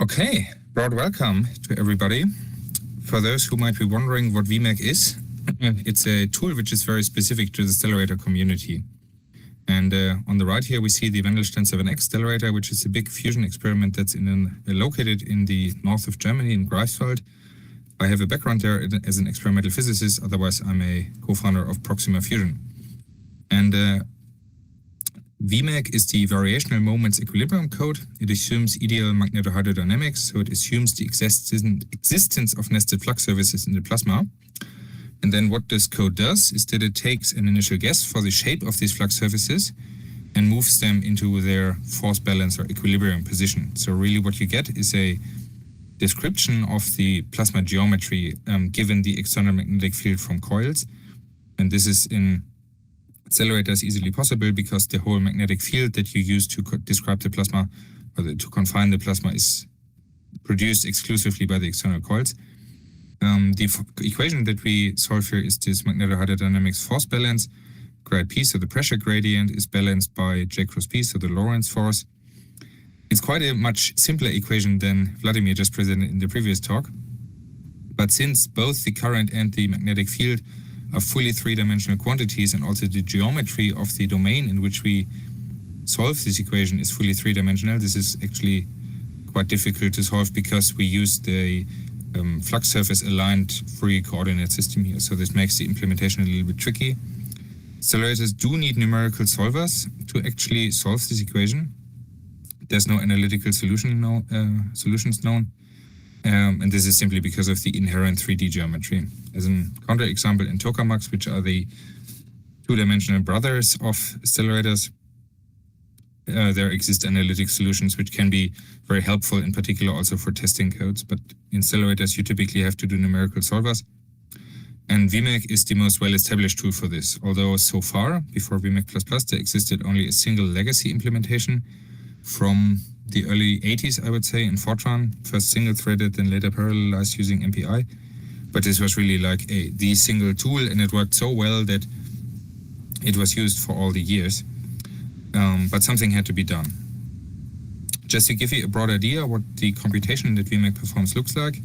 Okay, broad welcome to everybody. For those who might be wondering what VMEC is, it's a tool which is very specific to the stellarator community. And on the right here, we see the Wendelstein 7X stellarator, which is a big fusion experiment that's located in the north of Germany in Greifswald. I have a background there as an experimental physicist, otherwise I'm a co-founder of Proxima Fusion. And VMEC is the variational moments equilibrium code. It assumes ideal magnetohydrodynamics, so it assumes the existence of nested flux surfaces in the plasma. And then what this code does is that it takes an initial guess for the shape of these flux surfaces and moves them into their force balance or equilibrium position. So really what you get is a description of the plasma geometry given the external magnetic field from coils. And this is in accelerators easily possible because the whole magnetic field that you use to describe the plasma or to confine the plasma is produced exclusively by the external coils. The equation that we solve here is this magnetohydrodynamics force balance. Grad P, so the pressure gradient, is balanced by J cross P, so the Lorentz force. It's quite a much simpler equation than Vladimir just presented in the previous talk. But since both the current and the magnetic field are fully three-dimensional quantities, and also the geometry of the domain in which we solve this equation is fully three-dimensional, this is actually quite difficult to solve because we use the flux surface aligned Fourier coordinate system here. So this makes the implementation a little bit tricky. Stellarators do need numerical solvers to actually solve this equation. There's no analytical solutions known. And this is simply because of the inherent 3D geometry. As a counterexample, in tokamaks, which are the two-dimensional brothers of stellarators, there exist analytic solutions which can be very helpful, in particular also for testing codes. But in stellarators, you typically have to do numerical solvers. And VMEC is the most well-established tool for this. Although so far, before VMEC++, there existed only a single legacy implementation from the early 80s, I would say, in Fortran, first single-threaded, then later parallelized using MPI. But this was really like the single tool, and it worked so well that it was used for all the years. But something had to be done. Just to give you a broad idea what the computation that VMEC performs looks like,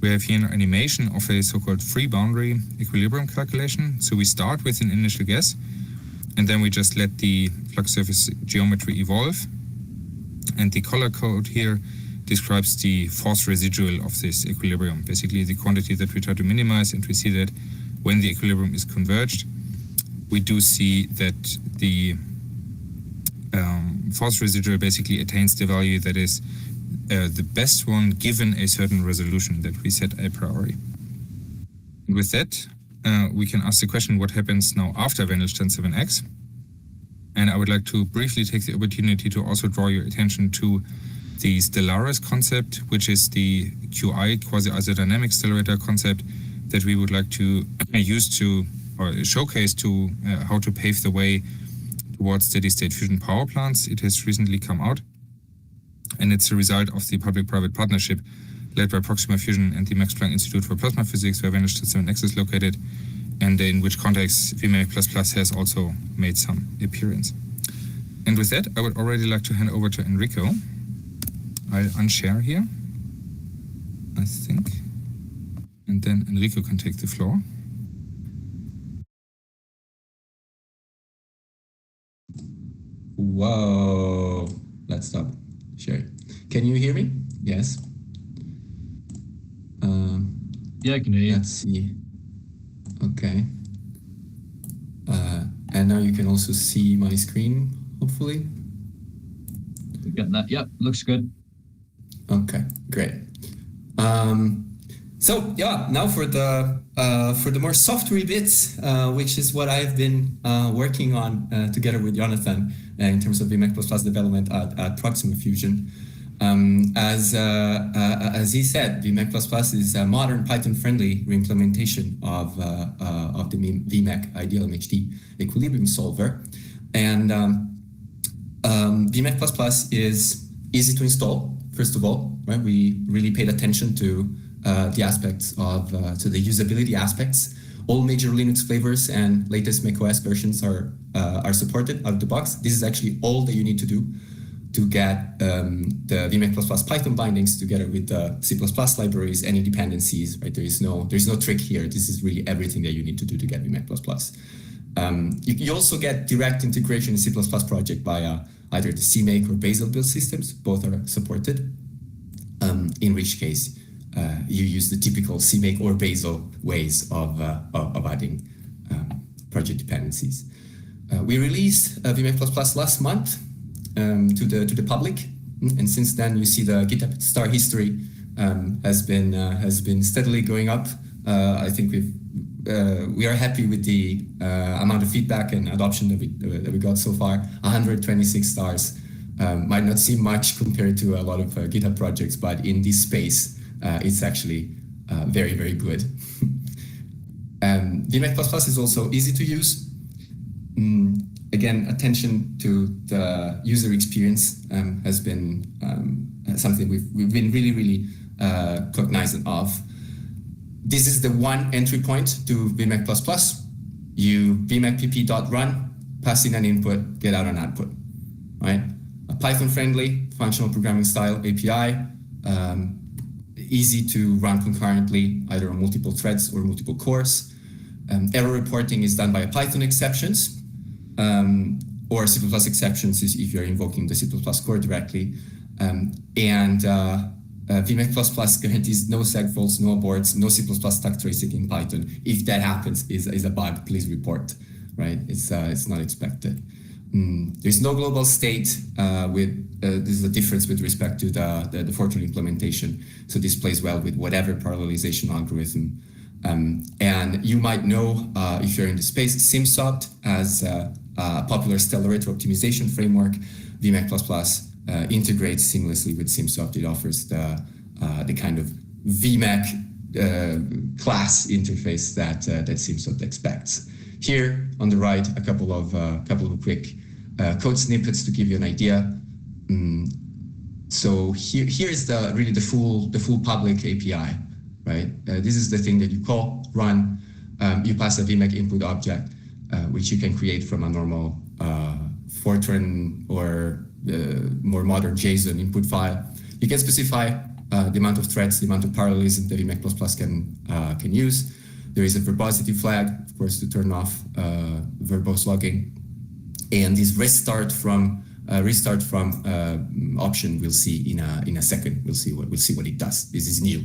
we have here an animation of a so-called free boundary equilibrium calculation. So we start with an initial guess, and then we just let the flux surface geometry evolve. And the color code here describes the force residual of this equilibrium, basically the quantity that we try to minimize. And we see that when the equilibrium is converged, we do see that the force residual basically attains the value that is the best one given a certain resolution that we set a priori. And with that, we can ask the question, what happens now after Wendelstein 7X? And I would like to briefly take the opportunity to also draw your attention to the Stellaris concept, which is the QI, quasi-isodynamic stellarator concept that we would like to use to, or showcase to how to pave the way towards steady-state fusion power plants. It has recently come out, and it's a result of the public-private partnership led by Proxima Fusion and the Max Planck Institute for Plasma Physics, where Wendelstein 7X is located, and in which context VMEC++ has also made some appearance. And with that, I would already like to hand over to Enrico. I'll unshare here, I think, and then Enrico can take the floor. Whoa, let's stop sharing. Can you hear me? Yes. Yeah, I can hear you. Let's see. Okay. And now you can also see my screen, hopefully. We've got that. Yep, looks good. Okay, great. So yeah, now for the more software bits, which is what I've been working on together with Jonathan in terms of VMEC++ development at Proxima Fusion. As he said, VMEC++ is a modern Python-friendly reimplementation of the VMEC ideal MHD equilibrium solver, and VMEC++ is easy to install. First of all, right? We really paid attention to the aspects of to the usability aspects. All major Linux flavors and latest macOS versions are supported out of the box. This is actually all that you need to do. to get the VMEC++ Python bindings together with the C++ libraries, any dependencies, right? There's no trick here. This is really everything that you need to do to get VMEC++. You also get direct integration in C++ project via either the CMake or Bazel build systems. Both are supported. In which case, you use the typical CMake or Bazel ways of adding project dependencies. We released VMEC++ last month to the public, and since then you see the GitHub star history has been steadily going up. I think we are happy with the amount of feedback and adoption that we got so far. 126 stars might not seem much compared to a lot of GitHub projects, but in this space, it's actually very, very good. VMEC++ is also easy to use. Again, attention to the user experience has been something we've been really cognizant of. This is the one entry point to VMEC++. You vmecpp.run, pass in an input, get out an output, right? A Python-friendly functional programming style API, easy to run concurrently, either on multiple threads or multiple cores. Error reporting is done by Python exceptions, or C++ exceptions if you're invoking the C++ core directly. VMEC++ guarantees no segfaults, no aborts, no C++ stack tracing in Python. If that happens, is a bug, please report, right? It's not expected. There's no global state. This is a difference with respect to the Fortran implementation. So this plays well with whatever parallelization algorithm. And you might know, if you're in the space, SimSoft as a popular stellarator optimization framework. VMEC++ integrates seamlessly with SimSoft. It offers the kind of VMEC class interface that SimSoft expects. Here on the right, a couple of quick code snippets to give you an idea. So here's really the full public API, right? This is the thing that you call run. You pass a VMEC input object, which you can create from a normal Fortran or more modern JSON input file. You can specify the amount of threads, the amount of parallelism that VMEC++ can use. There is a verbosity flag, of course, to turn off verbose logging. And this restart from option we'll see in a second. We'll see what it does. This is new.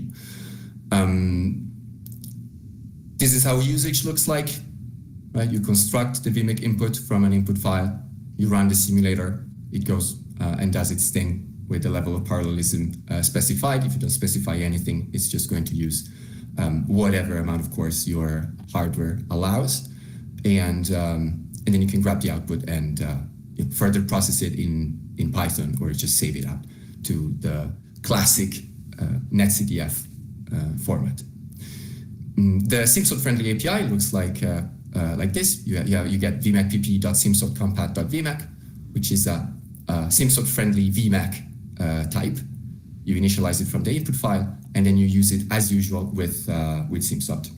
This is how usage looks like, right? You construct the VMEC input from an input file. You run the simulator. It goes and does its thing with the level of parallelism specified. If you don't specify anything, it's just going to use whatever amount of course your hardware allows, and then you can grab the output and further process it in Python, or just save it out to the classic netcdf format. The SimSoft-friendly API looks like this. You get vmecpp.simsoftcompat.vmec, which is a SimSoft-friendly VMEC type. You initialize it from the input file, and then you use it as usual with SimSoft.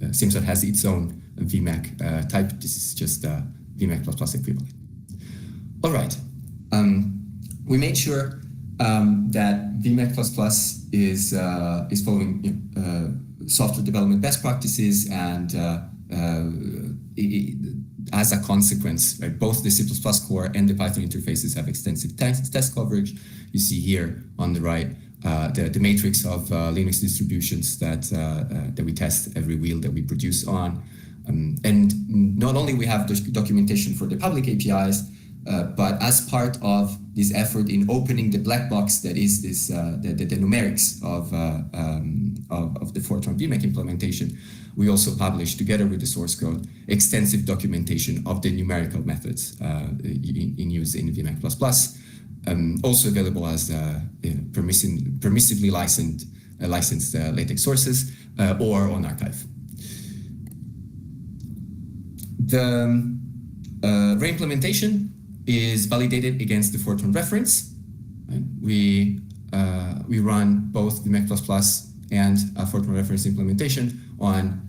SimSoft has its own VMEC type. This is just VMEC++ equivalent. All right. We made sure that VMEC++ is following software development best practices, and as a consequence, right, both the C++ core and the Python interfaces have extensive test coverage. You see here on the right the matrix of Linux distributions that we test every wheel that we produce on. And not only we have the documentation for the public APIs, but as part of this effort in opening the black box that is this the numerics of the Fortran VMEC implementation, we also published, together with the source code, extensive documentation of the numerical methods in use in VMEC++, also available as permissively licensed LaTeX sources or on archive. The reimplementation is validated against the Fortran reference. Right? We run both VMEC++ and a Fortran reference implementation on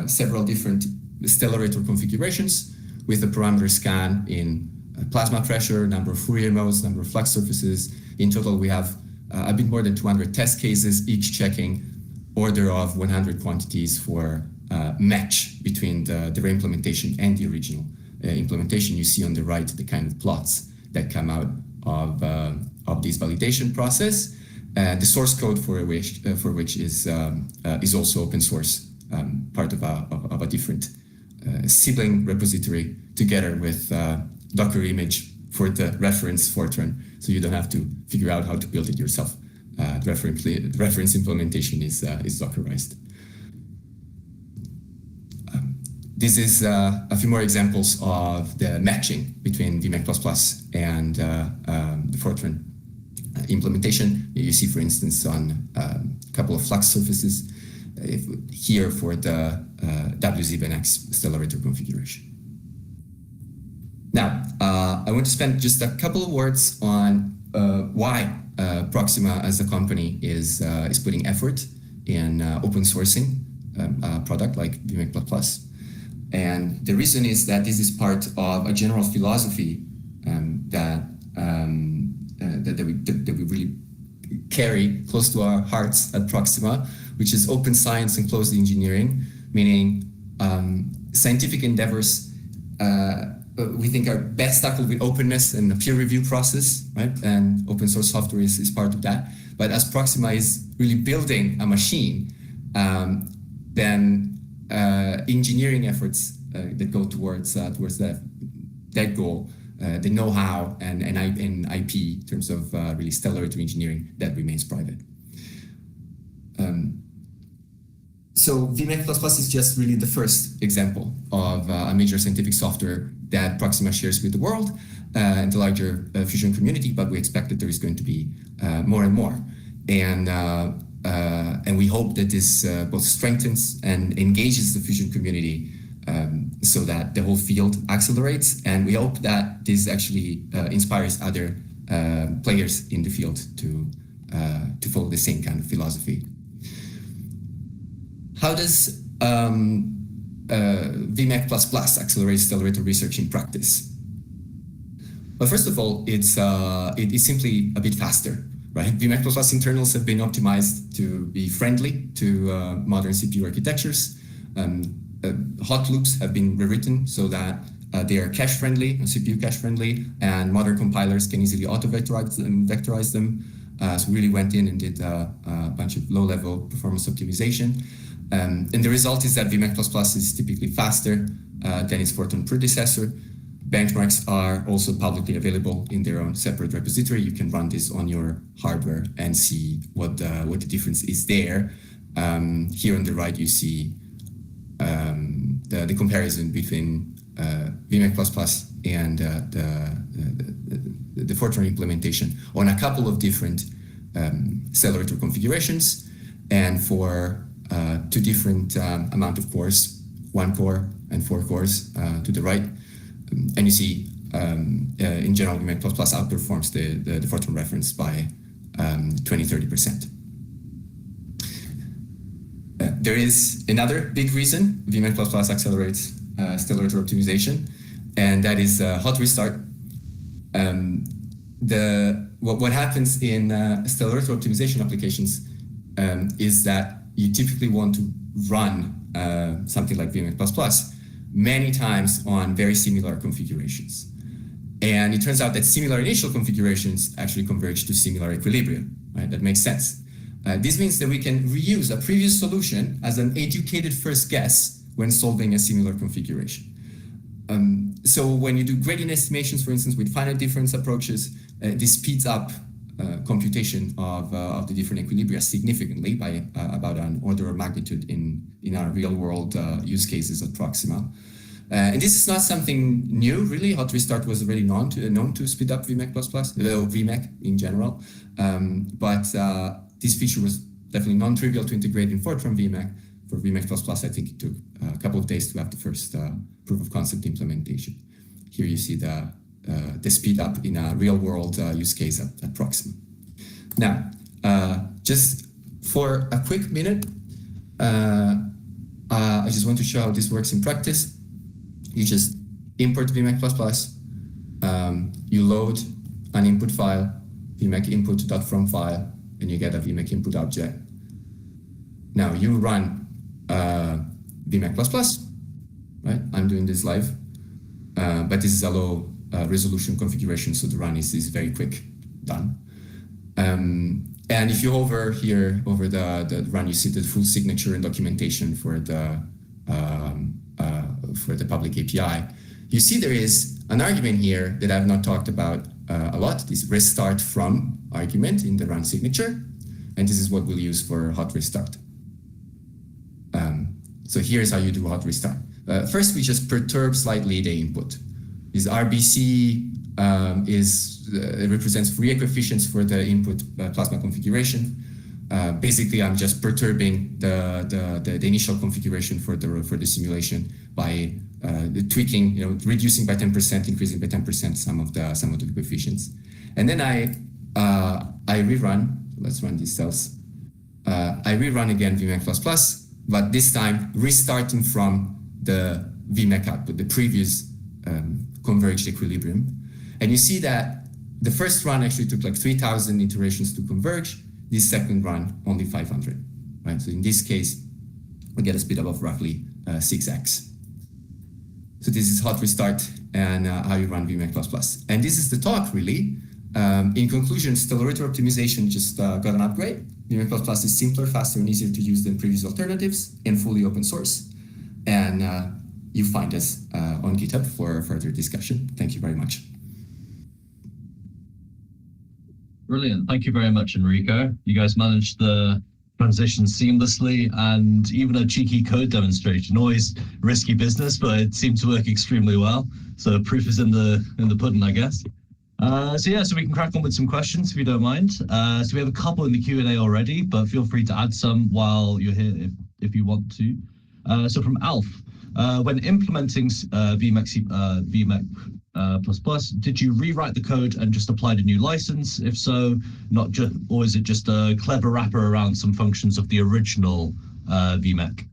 several different stellarator configurations with a parameter scan in plasma pressure, number of Fourier modes, number of flux surfaces. In total, we have a bit more than 200 test cases, each checking order of 100 quantities for match between the reimplementation and the original implementation. You see on the right the kind of plots that come out of this validation process. The source code for which is also open source, part of a different sibling repository, together with Docker image for the reference Fortran, so you don't have to figure out how to build it yourself. The reference implementation is Dockerized. This is a few more examples of the matching between VMEC++ and the Fortran implementation. You see, for instance, on a couple of flux surfaces here for the WZBNX stellarator configuration. Now, I want to spend just a couple of words on why Proxima as a company is putting effort in open sourcing a product like VMEC++. And the reason is that this is part of a general philosophy that we really carry close to our hearts at Proxima, which is open science and closed engineering, meaning scientific endeavors we think are best tackled with openness and a peer review process, right? And open source software is part of that. But as Proxima is really building a machine, then engineering efforts that go towards that goal, the know-how and IP in terms of really stellarator engineering, that remains private. So VMEC++ is just really the first example of a major scientific software that Proxima shares with the world and the larger Fusion community, but we expect that there is going to be more and more. And we hope that this both strengthens and engages the Fusion community so that the whole field accelerates. And we hope that this actually inspires other players in the field to follow the same kind of philosophy. How does VMEC++ accelerate stellarator research in practice? Well, first of all, it is simply a bit faster, right? VMEC++ internals have been optimized to be friendly to modern CPU architectures. Hot loops have been rewritten so that they are cache friendly, CPU cache friendly, and modern compilers can easily auto-vectorize them. So we really went in and did a bunch of low-level performance optimization. And the result is that VMEC++ is typically faster than its Fortran predecessor. Benchmarks are also publicly available in their own separate repository. You can run this on your hardware and see what the difference is there. Here on the right, you see the comparison between VMEC++ and the Fortran implementation on a couple of different stellarator configurations, and for two different amount of cores, 1 core and 4 cores to the right. And you see, in general, VMEC++ outperforms the Fortran reference by 20-30%. There is another big reason VMEC++ accelerates stellarator optimization, and that is hot restart. What happens in stellarator optimization applications is that you typically want to run something like VMEC++ many times on very similar configurations. And it turns out that similar initial configurations actually converge to similar equilibria, right? That makes sense. This means that we can reuse a previous solution as an educated first guess when solving a similar configuration. So when you do gradient estimations, for instance, with finite difference approaches, this speeds up computation of the different equilibria significantly by about an order of magnitude in our real-world use cases at Proxima. And this is not something new, really. Hot restart was already known to speed up VMEC++, VMEC in general. But this feature was definitely non-trivial to integrate in Fortran VMEC. For VMEC++, I think it took a couple of days to have the first proof of concept implementation. Here you see the speed up in a real-world use case at Proxima. Now, just for a quick minute, I just want to show how this works in practice. You just import VMEC++, you load an input file, VMEC input.from file, and you get a VMEC input object. Now you run VMEC++, right? I'm doing this live, but this is a low resolution configuration, so the run is very quick, done. And if you hover here over the run, you see the full signature and documentation for the public API. You see there is an argument here that I've not talked about a lot, this restart from argument in the run signature. And this is what we'll use for hot restart. So here's how you do hot restart. First, we just perturb slightly the input. This RBC represents Fourier coefficients for the input plasma configuration. Basically, I'm just perturbing the initial configuration for the simulation by tweaking, reducing by 10%, increasing by 10% some of the coefficients, and then I rerun. Let's run these cells. I rerun again VMEC++, but this time restarting from the VMEC output, the previous converged equilibrium, and you see that the first run actually took like 3,000 iterations to converge. This second run only 500, right? So in this case, we get a speed up of roughly 6x. So this is hot restart and how you run VMEC++. And this is the talk, really. In conclusion, stellarator optimization just got an upgrade. VMEC++ is simpler, faster, and easier to use than previous alternatives, and fully open source. And you find us on GitHub for further discussion. Thank you very much. Brilliant. Thank you very much, Enrico. You guys managed the transition seamlessly, and even a cheeky code demonstration. Always risky business, but it seemed to work extremely well. So proof is in the pudding, I guess. So we can crack on with some questions if you don't mind. So we have a couple in the Q&A already, but feel free to add some while you're here if you want to. So from Alf, when implementing VMEC++, did you rewrite the code and just apply the new license? If so, or is it just a clever wrapper around some functions of the original VMEC?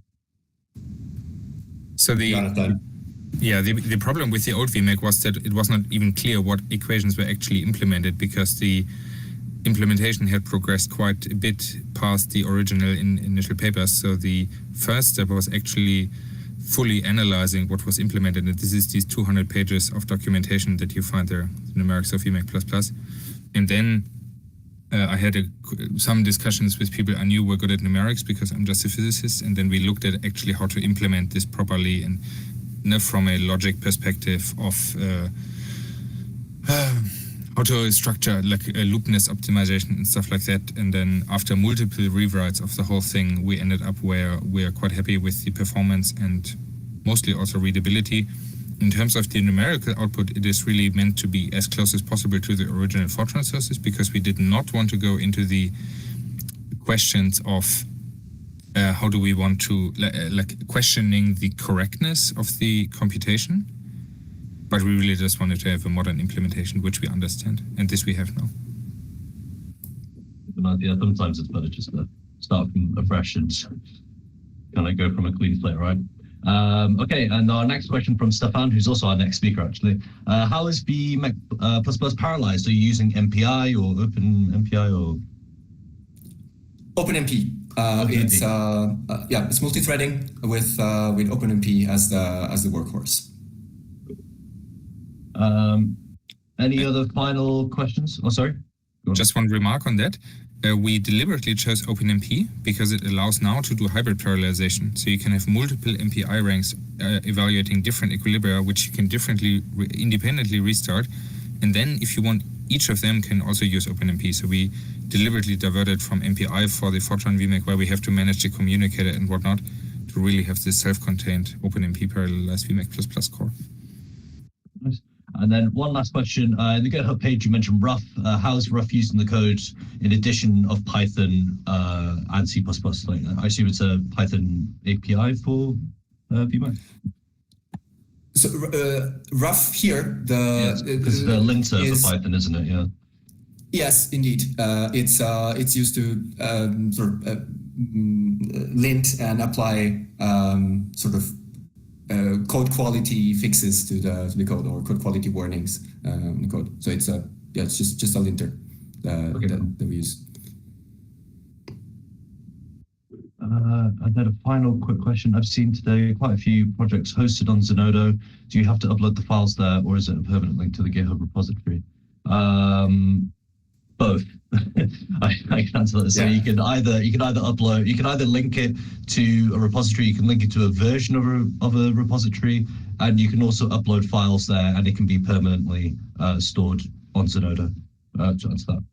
So the problem with the old VMEC was that it was not even clear what equations were actually implemented, because the implementation had progressed quite a bit past the original initial papers. So the first step was actually fully analyzing what was implemented, and this is these 200 pages of documentation that you find there, the numerics of VMEC++. And then I had some discussions with people I knew were good at numerics, because I'm just a physicist, and then we looked at actually how to implement this properly, and from a logic perspective of how to structure like a loopness optimization and stuff like that. And then after multiple rewrites of the whole thing, we ended up where we are quite happy with the performance and mostly also readability. In terms of the numerical output, it is really meant to be as close as possible to the original Fortran sources, because we did not want to go into the questions of how do we want to questioning the correctness of the computation. But we really just wanted to have a modern implementation, which we understand, and this we have now. Yeah, sometimes it's better just to start from afresh and kind of go from a clean slate, right? Okay, and our next question from Stefan, who's also our next speaker, actually. How is VMEC++ parallelized? Are you using MPI or OpenMPI or? OpenMP. It's multi-threading with OpenMP as the workhorse. Any other final questions? Oh, sorry. Just one remark on that. We deliberately chose OpenMP because it allows now to do hybrid parallelization. So you can have multiple MPI ranks evaluating different equilibria, which you can independently restart. And then if you want, each of them can also use OpenMP. So we deliberately diverted from MPI for the Fortran VMEC, where we have to manage the communicator and whatnot, to really have this self-contained OpenMP parallelized VMEC++ core. Nice. And then one last question. In the GitHub page, you mentioned Rough. How is Rough used in the code in addition of Python and C++? I assume it's a Python API for VMEC? So Rough here, because the linter for Python, isn't it? Yeah. Yes, indeed. It's used to lint and apply code quality fixes to the code or code quality warnings in the code. So it's just a linter that we use. And then a final quick question. I've seen today quite a few projects hosted on Zenodo. Do you have to upload the files there, or is it a permanent link to the GitHub repository? Both. I can answer that. So you can either upload, you can either link it to a repository, you can link it to a version of a repository, and you can also upload files there, and it can be permanently stored on Zenodo. To answer that.